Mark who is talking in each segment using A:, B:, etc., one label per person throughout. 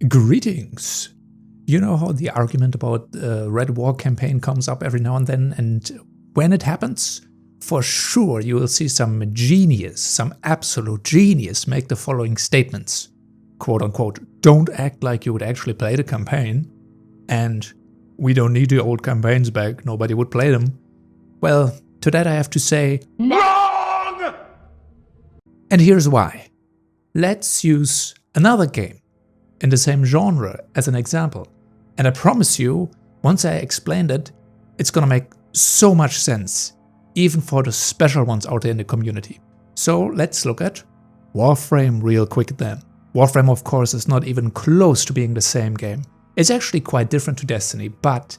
A: Greetings! You know how the argument about the Red War campaign comes up every now and then, and when it happens, for sure you will see some genius, some absolute genius make the following statements. Quote unquote, don't act like you would actually play the campaign, and we don't need the old campaigns back, nobody would play them. Well, to that I have to say, wrong! And here's why. Let's use another game in the same genre as an example. And I promise you, once I explained it, it's gonna make so much sense, even for the special ones out there in the community. So let's look at Warframe real quick then. Warframe, of course, is not even close to being the same game. It's actually quite different to Destiny, but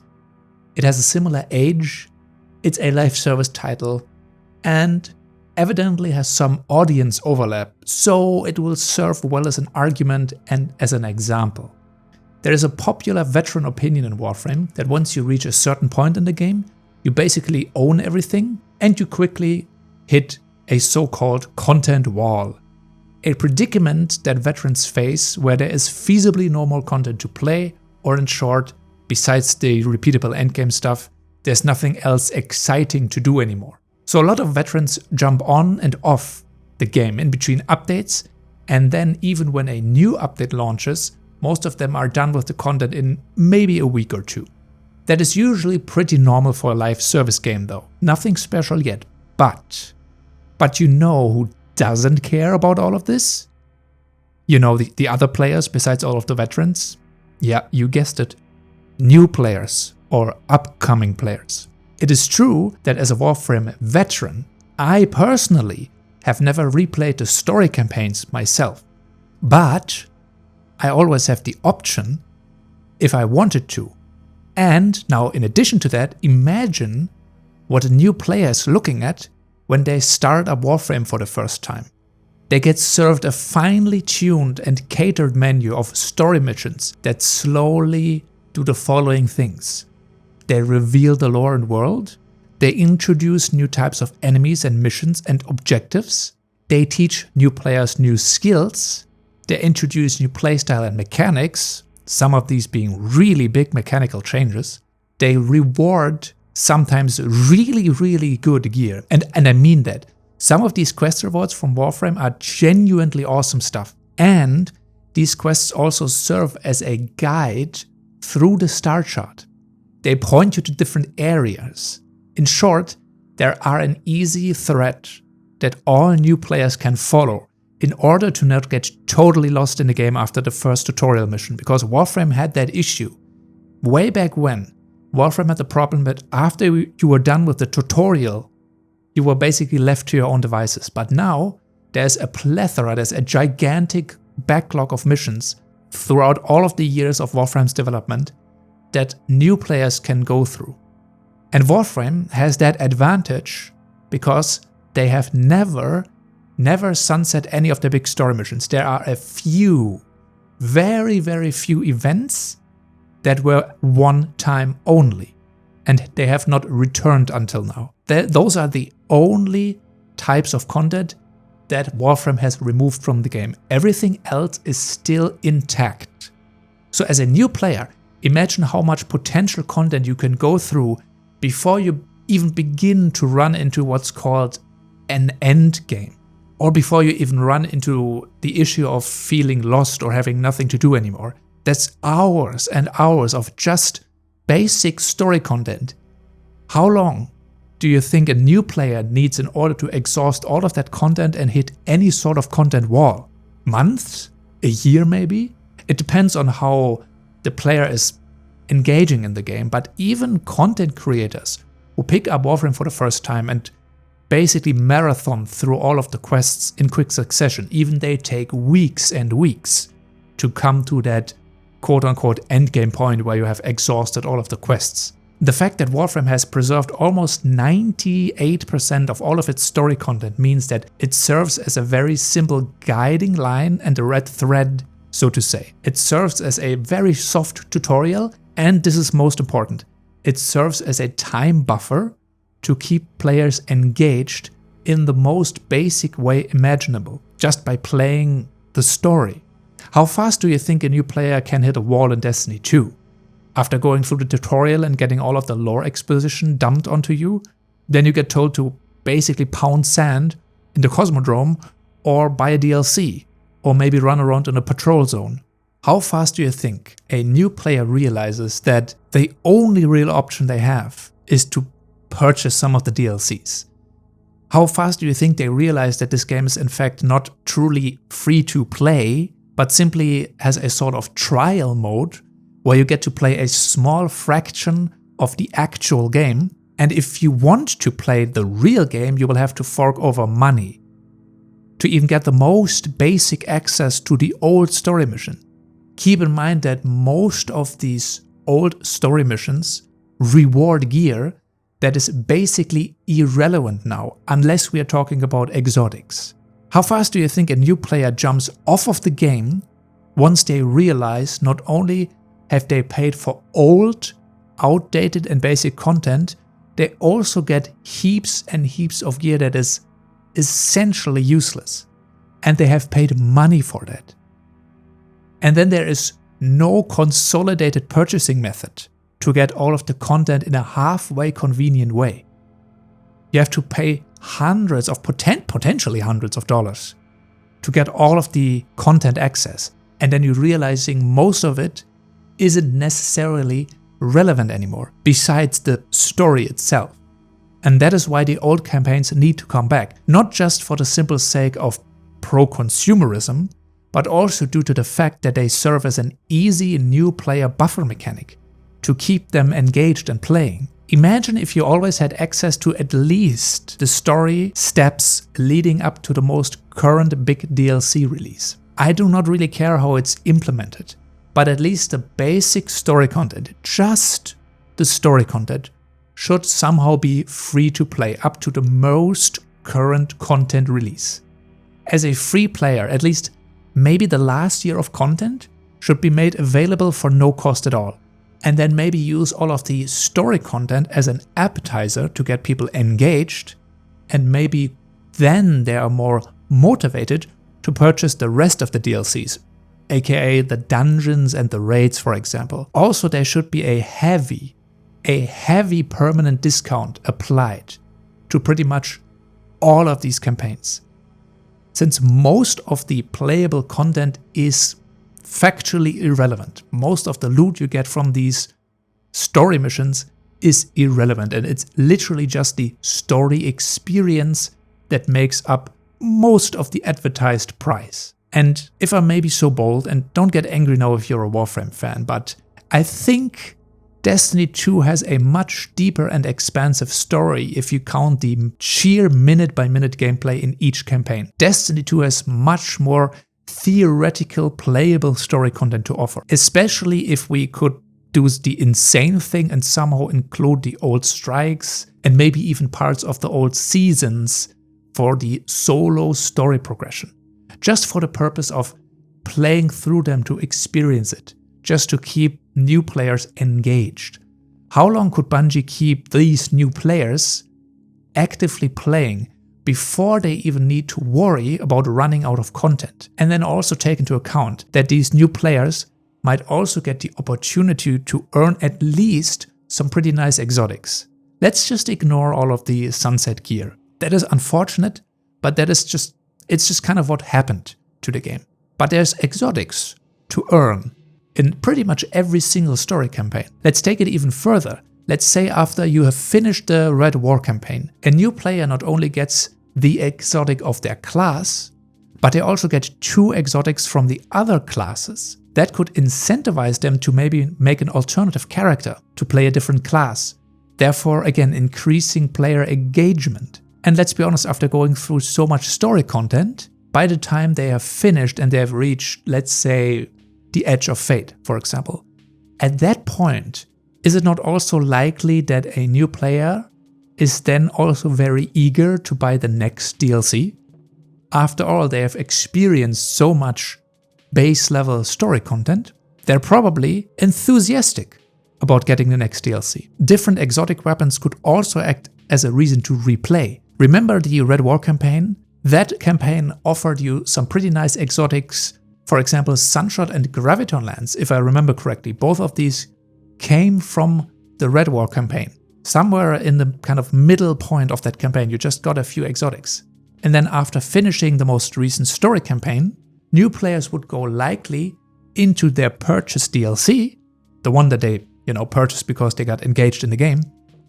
A: it has a similar age, it's a live service title, and evidently has some audience overlap, so it will serve well as an argument and as an example. There is a popular veteran opinion in Warframe that once you reach a certain point in the game, you basically own everything and you quickly hit a so-called content wall. A predicament that veterans face where there is feasibly no more content to play, or in short, besides the repeatable endgame stuff, there's nothing else exciting to do anymore. So a lot of veterans jump on and off the game in between updates, and then even when a new update launches, most of them are done with the content in maybe a week or two. That is usually pretty normal for a live service game though, nothing special yet, but you know who doesn't care about all of this? You know, the other players besides all of the veterans? Yeah, you guessed it. New players or upcoming players. It is true that as a Warframe veteran, I personally have never replayed the story campaigns myself. But I always have the option if I wanted to. And now in addition to that, imagine what a new player is looking at when they start up Warframe for the first time. They get served a finely tuned and catered menu of story missions that slowly do the following things. They reveal the lore and world, they introduce new types of enemies and missions and objectives, they teach new players new skills, they introduce new playstyle and mechanics, some of these being really big mechanical changes, they reward sometimes really good gear, and I mean that. Some of these quest rewards from Warframe are genuinely awesome stuff, and these quests also serve as a guide through the star chart. They point you to different areas. In short, there are an easy thread that all new players can follow in order to not get totally lost in the game after the first tutorial mission, because Warframe had that issue. Way back when, Warframe had the problem that after you were done with the tutorial, you were basically left to your own devices. But now, there's a gigantic backlog of missions throughout all of the years of Warframe's development that new players can go through. And Warframe has that advantage because they have never sunset any of the big story missions. There are a few, very few events that were one time only, and they have not returned until now. Those are the only types of content that Warframe has removed from the game. Everything else is still intact. So as a new player, imagine how much potential content you can go through before you even begin to run into what's called an end game, or before you even run into the issue of feeling lost or having nothing to do anymore. That's hours and hours of just basic story content. How long do you think a new player needs in order to exhaust all of that content and hit any sort of content wall? Months? A year maybe? It depends on how the player is engaging in the game, but even content creators who pick up Warframe for the first time and basically marathon through all of the quests in quick succession, even they take weeks and weeks to come to that quote-unquote endgame point where you have exhausted all of the quests. The fact that Warframe has preserved almost 98% of all of its story content means that it serves as a very simple guiding line and a red thread, so to say. It serves as a very soft tutorial, and this is most important, it serves as a time buffer to keep players engaged in the most basic way imaginable, just by playing the story. How fast do you think a new player can hit a wall in Destiny 2? After going through the tutorial and getting all of the lore exposition dumped onto you, then you get told to basically pound sand in the Cosmodrome or buy a DLC, or maybe run around in a patrol zone. How fast do you think a new player realizes that the only real option they have is to purchase some of the DLCs? How fast do you think they realize that this game is in fact not truly free to play, but simply has a sort of trial mode where you get to play a small fraction of the actual game, and if you want to play the real game, you will have to fork over money to even get the most basic access to the old story mission. Keep in mind that most of these old story missions reward gear that is basically irrelevant now, unless we are talking about exotics. How fast do you think a new player jumps off of the game once they realize not only have they paid for old, outdated and basic content, they also get heaps and heaps of gear that is essentially useless, and they have paid money for that. And then there is no consolidated purchasing method to get all of the content in a halfway convenient way. You have to pay hundreds of, potentially hundreds of dollars to get all of the content access, and then you're realizing most of it isn't necessarily relevant anymore, besides the story itself. And that is why the old campaigns need to come back, not just for the simple sake of pro-consumerism, but also due to the fact that they serve as an easy new player buffer mechanic to keep them engaged and playing. Imagine if you always had access to at least the story steps leading up to the most current big DLC release. I do not really care how it's implemented, but at least the basic story content, just the story content, should somehow be free to play up to the most current content release. As a free player, at least maybe the last year of content should be made available for no cost at all, and then maybe use all of the story content as an appetizer to get people engaged, and maybe then they are more motivated to purchase the rest of the DLCs, aka the dungeons and the raids, for example. Also, there should be a heavy permanent discount applied to pretty much all of these campaigns. Since most of the playable content is factually irrelevant, most of the loot you get from these story missions is irrelevant, and it's literally just the story experience that makes up most of the advertised price. And if I may be so bold, and don't get angry now if you're a Warframe fan, but I think Destiny 2 has a much deeper and expansive story if you count the sheer minute-by-minute gameplay in each campaign. Destiny 2 has much more theoretical, playable story content to offer, especially if we could do the insane thing and somehow include the old strikes and maybe even parts of the old seasons for the solo story progression, just for the purpose of playing through them to experience it, just to keep new players engaged. How long could Bungie keep these new players actively playing before they even need to worry about running out of content? And then also take into account that these new players might also get the opportunity to earn at least some pretty nice exotics. Let's just ignore all of the sunset gear. That is unfortunate, but it's just kind of what happened to the game. But there's exotics to earn in pretty much every single story campaign. Let's take it even further. Let's say after you have finished the Red War campaign, a new player not only gets the exotic of their class, but they also get 2 exotics from the other classes. That could incentivize them to maybe make an alternative character, to play a different class, therefore again increasing player engagement. And let's be honest, after going through so much story content, by the time they have finished and they have reached, let's say, the Edge of Fate, for example, at that point, is it not also likely that a new player is then also very eager to buy the next DLC? After all, they have experienced so much base level story content, they're probably enthusiastic about getting the next DLC. Different exotic weapons could also act as a reason to replay. Remember the Red War campaign? That campaign offered you some pretty nice exotics For example, Sunshot and Graviton Lands, if I remember correctly, both of these came from the Red War campaign. Somewhere in the kind of middle point of that campaign, you just got a few exotics. And then after finishing the most recent story campaign, new players would go likely into their purchase DLC, the one that they, purchased because they got engaged in the game.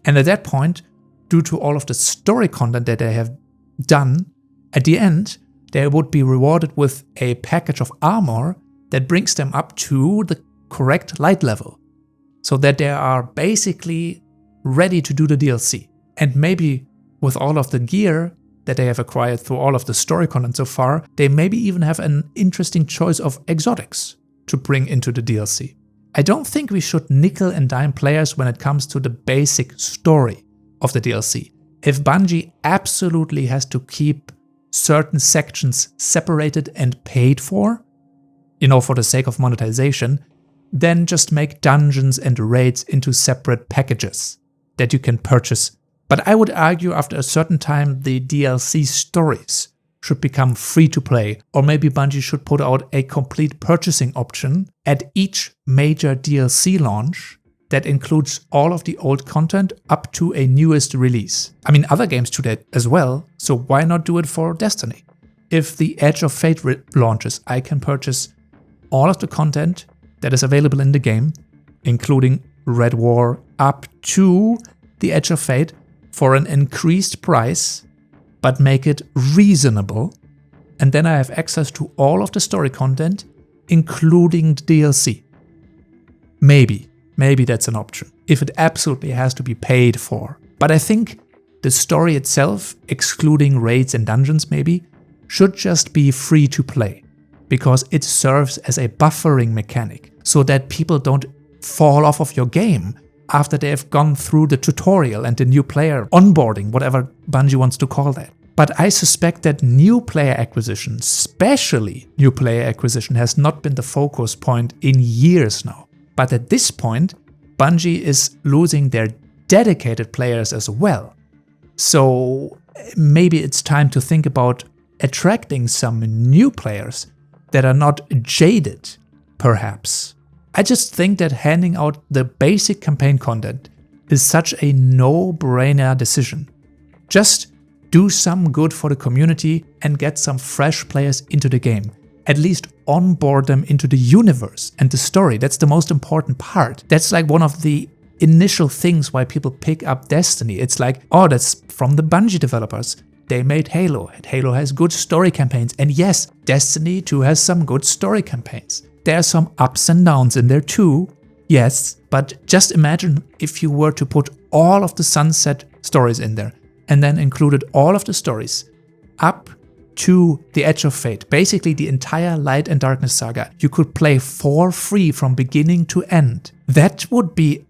A: And at that point, due to all of the story content that they have done, at the end, they would be rewarded with a package of armor that brings them up to the correct light level, so that they are basically ready to do the DLC. And maybe with all of the gear that they have acquired through all of the story content so far, they maybe even have an interesting choice of exotics to bring into the DLC. I don't think we should nickel and dime players when it comes to the basic story of the DLC. If Bungie absolutely has to keep certain sections separated and paid for, for the sake of monetization, then just make dungeons and raids into separate packages that you can purchase. But I would argue after a certain time the DLC stories should become free to play, or maybe Bungie should put out a complete purchasing option at each major DLC launch that includes all of the old content up to a newest release. I mean, other games do that as well, so why not do it for Destiny? If the Edge of Fate launches, I can purchase all of the content that is available in the game, including Red War, up to the Edge of Fate for an increased price, but make it reasonable, and then I have access to all of the story content, including the DLC. Maybe that's an option, if it absolutely has to be paid for. But I think the story itself, excluding raids and dungeons maybe, should just be free to play, because it serves as a buffering mechanic, so that people don't fall off of your game after they have gone through the tutorial and the new player onboarding, whatever Bungie wants to call that. But I suspect that new player acquisition, especially new player acquisition, has not been the focus point in years now. But at this point, Bungie is losing their dedicated players as well. So maybe it's time to think about attracting some new players that are not jaded, perhaps. I just think that handing out the basic campaign content is such a no-brainer decision. Just do some good for the community and get some fresh players into the game. At least onboard them into the universe and the story. That's the most important part. That's like one of the initial things why people pick up Destiny. It's like, oh, that's from the Bungie developers. They made Halo, and Halo has good story campaigns. And yes, Destiny 2 has some good story campaigns. There are some ups and downs in there too, yes, but just imagine if you were to put all of the Sunset stories in there and then included all of the stories up to the Edge of Fate, basically the entire Light and Darkness saga. You could play for free from beginning to end. That would be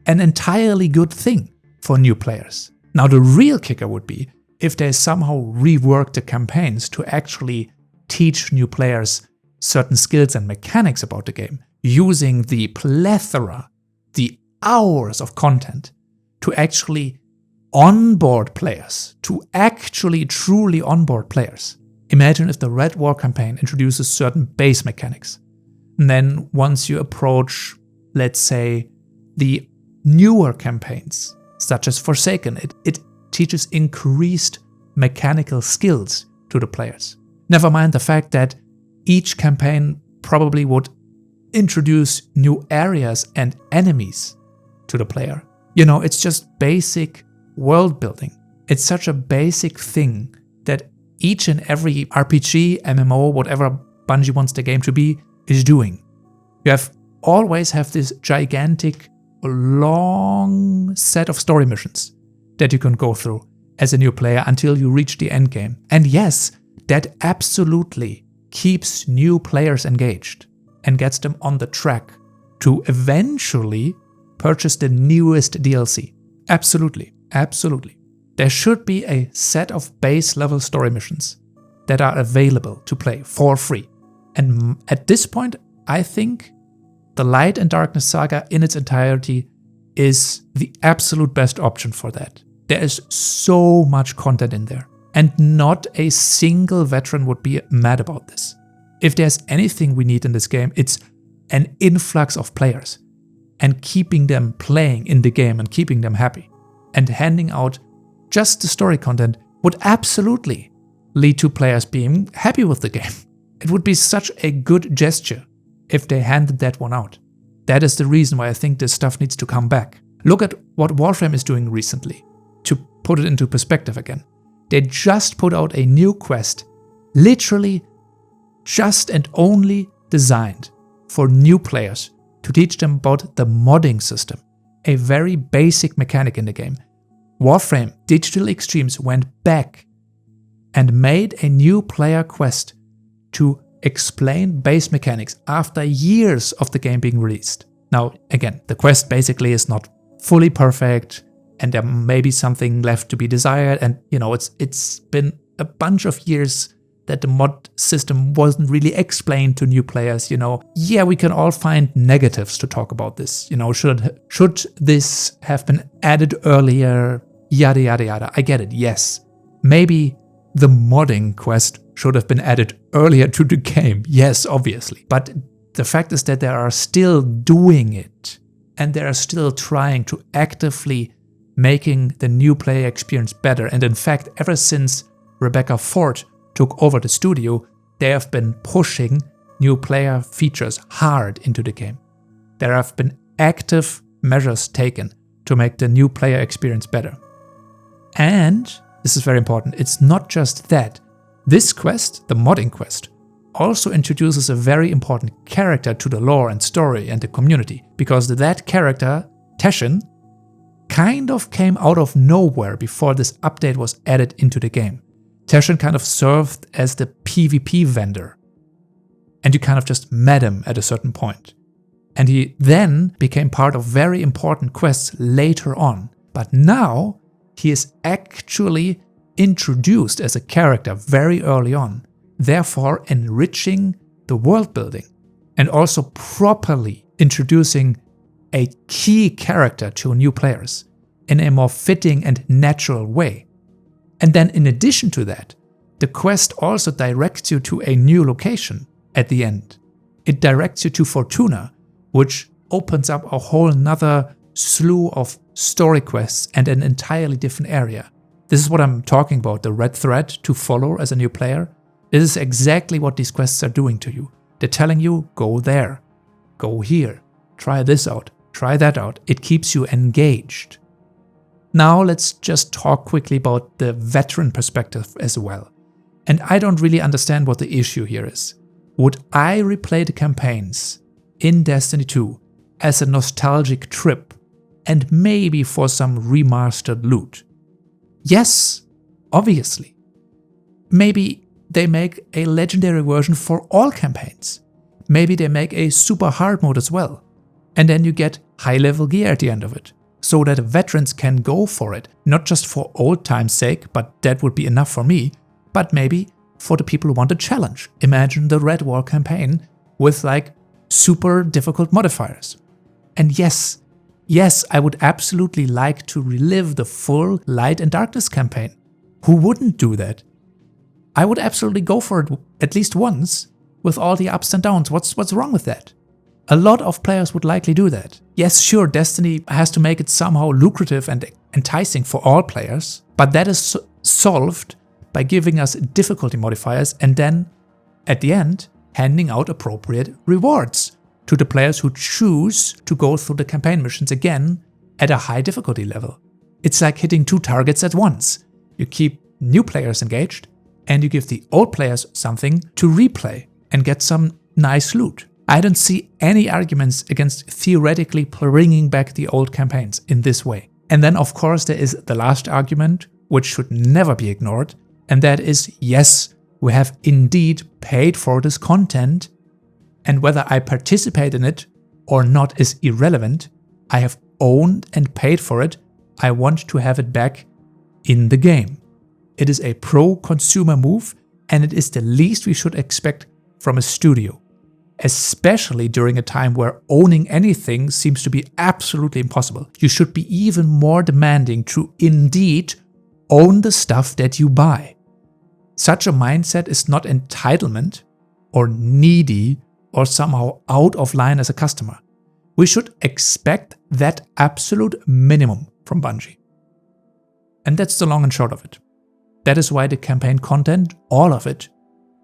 A: an entirely good thing for new players. Now the real kicker would be if they somehow rework the campaigns to actually teach new players certain skills and mechanics about the game, using the plethora, the hours of content to actually onboard players, to actually truly onboard players. Imagine if the Red War campaign introduces certain base mechanics. And then once you approach, let's say, the newer campaigns, such as Forsaken, it teaches increased mechanical skills to the players. Never mind the fact that each campaign probably would introduce new areas and enemies to the player. It's just basic world building. It's such a basic thing that each and every RPG, MMO, whatever Bungie wants the game to be, is doing. You always have this gigantic, long set of story missions that you can go through as a new player until you reach the end game. And yes, that absolutely keeps new players engaged and gets them on the track to eventually purchase the newest DLC. Absolutely. There should be a set of base level story missions that are available to play for free. And at this point, I think the Light and Darkness saga in its entirety is the absolute best option for that. There is so much content in there. And not a single veteran would be mad about this. If there's anything we need in this game, it's an influx of players and keeping them playing in the game and keeping them happy. And handing out just the story content would absolutely lead to players being happy with the game. It would be such a good gesture if they handed that one out. That is the reason why I think this stuff needs to come back. Look at what Warframe is doing recently. To put it into perspective again, they just put out a new quest, literally just and only designed for new players to teach them about the modding system, a very basic mechanic in the game. Warframe Digital Extremes went back and made a new player quest to explain base mechanics after years of the game being released. Now, again, the quest basically is not fully perfect, and there may be something left to be desired, and it's been a bunch of years that the mod system wasn't really explained to new players. Yeah, we can all find negatives to talk about this. Should this have been added earlier? Yada yada yada. I get it, yes. Maybe the modding quest should have been added earlier to the game. Yes, obviously. But the fact is that they are still doing it, and they are still trying to actively making the new player experience better. And in fact, ever since Rebecca Ford took over the studio, they have been pushing new player features hard into the game. There have been active measures taken to make the new player experience better. And this is very important, it's not just that. This quest, the modding quest, also introduces a very important character to the lore and story and the community, because that character, Teshin, kind of came out of nowhere before this update was added into the game. Teshin kind of served as the PvP vendor, and you kind of just met him at a certain point. And he then became part of very important quests later on. But now he is actually introduced as a character very early on, therefore enriching the world building and also properly introducing a key character to new players in a more fitting and natural way. And then in addition to that, the quest also directs you to a new location at the end. It directs you to Fortuna, which opens up a whole nother slew of story quests and an entirely different area. This is what I'm talking about, the red thread to follow as a new player. This is exactly what these quests are doing to you. They're telling you, go there, go here, try this out, try that out. It keeps you engaged. Now let's just talk quickly about the veteran perspective as well. And I don't really understand what the issue here is. Would I replay the campaigns in Destiny 2 as a nostalgic trip and maybe for some remastered loot? Yes, obviously. Maybe they make a legendary version for all campaigns. Maybe they make a super hard mode as well. And then you get high level gear at the end of it, so that veterans can go for it, not just for old time's sake, but that would be enough for me, but maybe for the people who want a challenge. Imagine the Red War campaign with like super difficult modifiers. And yes, I would absolutely like to relive the full Light and Darkness campaign. Who wouldn't do that? I would absolutely go for it at least once, with all the ups and downs. What's wrong with that? A lot of players would likely do that. Yes, sure, Destiny has to make it somehow lucrative and enticing for all players, but that is solved by giving us difficulty modifiers and then, at the end, handing out appropriate rewards to the players who choose to go through the campaign missions again at a high difficulty level. It's like hitting two targets at once. You keep new players engaged, and you give the old players something to replay and get some nice loot. I don't see any arguments against theoretically bringing back the old campaigns in this way. And then of course there is the last argument, which should never be ignored, and that is, yes, we have indeed paid for this content, and whether I participate in it or not is irrelevant. I have owned and paid for it. I want to have it back in the game. It is a pro-consumer move, and it is the least we should expect from a studio, especially during a time where owning anything seems to be absolutely impossible. You should be even more demanding to indeed own the stuff that you buy. Such a mindset is not entitlement, or needy or somehow out of line as a customer. We should expect that absolute minimum from Bungie. And that's the long and short of it. That is why the campaign content, all of it,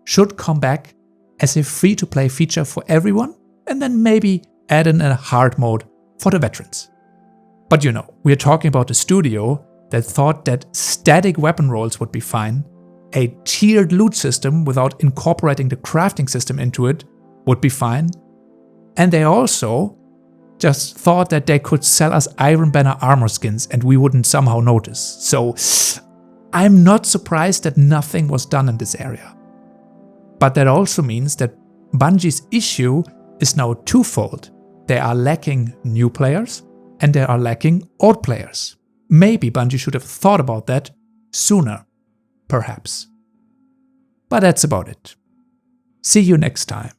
A: should come back as a free-to-play feature for everyone, and then maybe add in a hard mode for the veterans. But you know, we're talking about a studio that thought that static weapon rolls would be fine, a tiered loot system without incorporating the crafting system into it would be fine, and they also just thought that they could sell us Iron Banner armor skins and we wouldn't somehow notice. So I'm not surprised that nothing was done in this area. But that also means that Bungie's issue is now twofold. They are lacking new players and they are lacking old players. Maybe Bungie should have thought about that sooner, perhaps. But that's about it. See you next time.